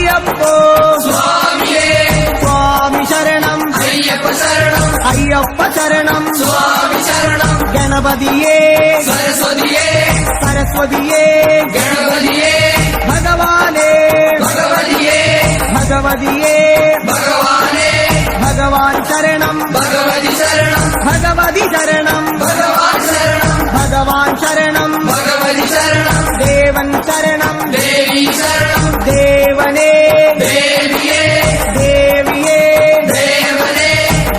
അയ്യപ്പോ സ്വാമിയേ സ്വാമി ശരണം അയ്യപ്പ ശരണം അയ്യപ്പ ശരണം സ്വാമി ശരണം ഗണപതിയേ സരസ്വതിയേ സരസ്വതിയേ ഗണപതിയേ ഭഗവാനേ ഭഗവതിയേ ഭഗവതിയേ ഭഗവാനേ ഭഗവാൻ ശരണം ഭഗവതി ശരണം ഭഗവതി ശരണം ഭഗവാൻ ശരണം ഭഗവാൻ ശരണം ഭഗവതി ശരണം ദേവൻ ശരണം ദേവി ശരണം ദേവനേ ദേവിയേ ദേവിയേ ദേവനേ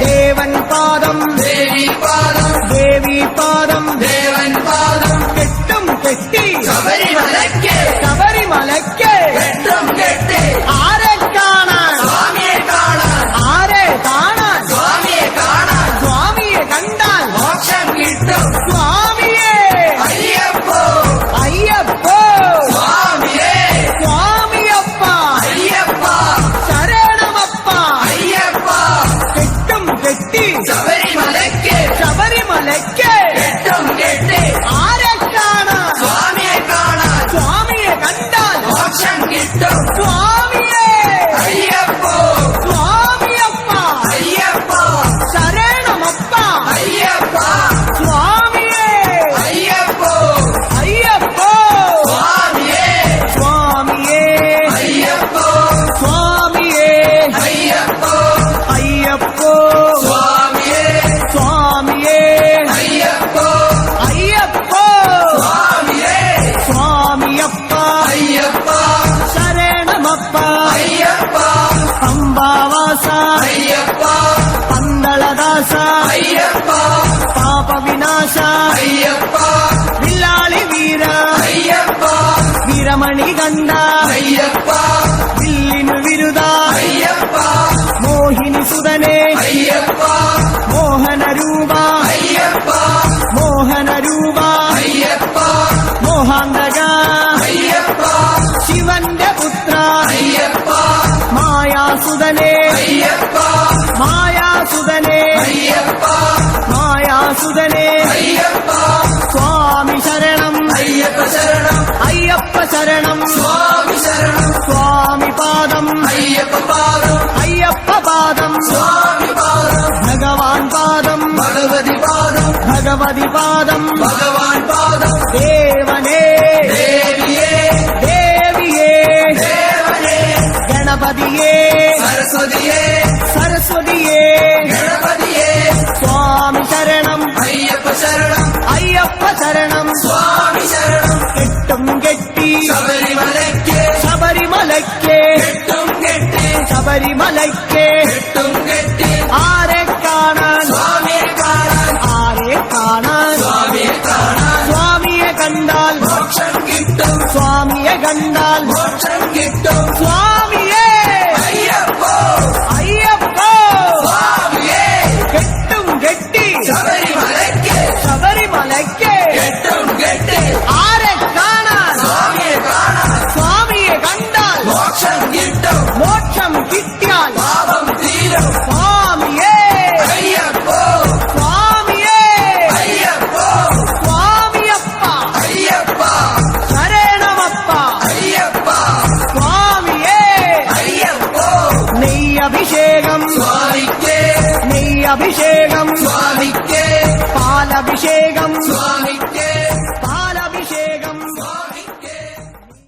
ദേവൻ പാദം ദേവി പാദം ദേവി പാദം ദേവൻ പാദം കെട്ടും കെട്ടി ശബരിമലയ്ക്ക് ശബരിമലയ്ക്ക് കെട്ടും കെട്ടി ആരെ കാണാൻ സ്വാമിയെ കാണാൻ ആരെ കാണാൻ സ്വാമിയെ കാണാൻ സ്വാമിയെ കണ്ടാൽ മോക്ഷം കിട്ടും സ്വാമിയേ അയ്യപ്പോ അയ്യപ്പോ സ്വാമിയേ സ്വാമിയപ്പ അയ്യപ്പ ശരണമപ്പ അയ്യപ്പ കെട്ടും കെട്ടി ശബരിമലയ്ക്ക് ശബരിമലയ്ക്ക് കെട്ടും കെട്ടി ആരെ കാണാൻ സ്വാമിയെ കാണാൻ സ്വാമിയെ കണ്ടാൽ മോക്ഷം കിട്ടും സ്വാമിയേ അയ്യപ്പോ സ്വാമിയപ്പ അയ്യപ്പ ശരണമപ്പ അയ്യപ്പ സ്വാമിയേ അയ്യപ്പോ അയ്യപ്പോ സ്വാമിയേ സ്വാമിയേ അയ്യപ്പോ സ്വാമിയേ അയ്യപ്പോ അയ്യപ്പോ സ്വാമിയേ സ്വാമിയേ അയ്യപ്പോ അയ്യപ്പോ സ്വാമിയേ സ്വാമിയപ്പ അയ്യപ്പ ശരണമപ്പ അയ്യപ്പ പമ്പാവാസ അയ്യപ്പ പന്തളദാസ അയ്യപ്പ പാപവിനാശ അയ്യപ്പ വില്ലാളി വീര അയ്യപ്പ വീരമണി കണ്ട അയ്യപ്പ വില്ലിനു വിരുദ അയ്യപ്പ മോഹിനി സുതനെ അയ്യപ്പ മോഹന രൂപ അയ്യപ്പ മോഹന രൂപ അയ്യപ്പ മോഹാന്തക അയ്യപ്പ ശിവന്റെ പുത്ര അയ്യപ്പ മായാസുതനെ അയ്യപ്പ മായാസുതനെ അയ്യപ്പ മായാസുതനെ അയ്യപ്പ സ്വാമി ശരണം അയ്യപ്പ ശരണം അയ്യപ്പ ശരണം സ്വാമി ശരണം സ്വാമി പാദം അയ്യപ്പ പാദം അയ്യപ്പ പാദം സ്വാമി പാദം ഭഗവാൻ പാദം ഭഗവതി പാദം ഭഗവതി പാദം ഭഗവാൻ പാദം ദേവനേ ദേവിയേ ദേവിയേ ദേവനേ ഗണപതിയേ സരസ്വതിയേ സരസ്വതിയേ ഗണപതിയേ സ്വാമി ശരണം അയ്യപ്പ ശരണം അയ്യപ്പ ശരണം സ്വാമി ശരണം കെട്ടും കെട്ടി ശബരിമലയ്ക്ക് ശബരിമലയ്ക്ക് കെട്ടും കെട്ടി ശബരിമലയ്ക്ക് കെട്ടും കെട്ടി ആരെ കാണാൻ സ്വാമിയെ കാണാൻ ആരെ കാണാൻ സ്വാമിയെ കാണാൻ സ്വാമിയെ കണ്ടാൽ മോക്ഷം കിട്ടും സ്വാമിയെ കണ്ടാൽ മോക്ഷം കിട്ടും സ്വാമിയേ അയ്യപ്പോ അയ്യപ്പോ സ്വാമിയേ കെട്ടും കെട്ടി ശബരിമലയ്ക്ക് ശബരിമലയ്ക്ക് കെട്ടും കെട്ടി ആരെ കാണാൻ സ്വാമിയെ കാണാൻ സ്വാമിയെ കണ്ടാൽ മോക്ഷം കിട്ടും മോക്ഷം കിട്ടിയാൽ പാപം തീരും സ്വാമിയേ അയ്യപ്പോ സ്വാമിയേ അയ്യപ്പോ സ്വാമിയപ്പ അയ്യപ്പ ശരണമപ്പ അയ്യപ്പ സ്വാമിയേ അയ്യപ്പോ നെയ്യഭിഷേകം സ്വാമിക്ക് നെയ്യഭിഷേകം സ്വാമിക്ക് പാലഭിഷേകം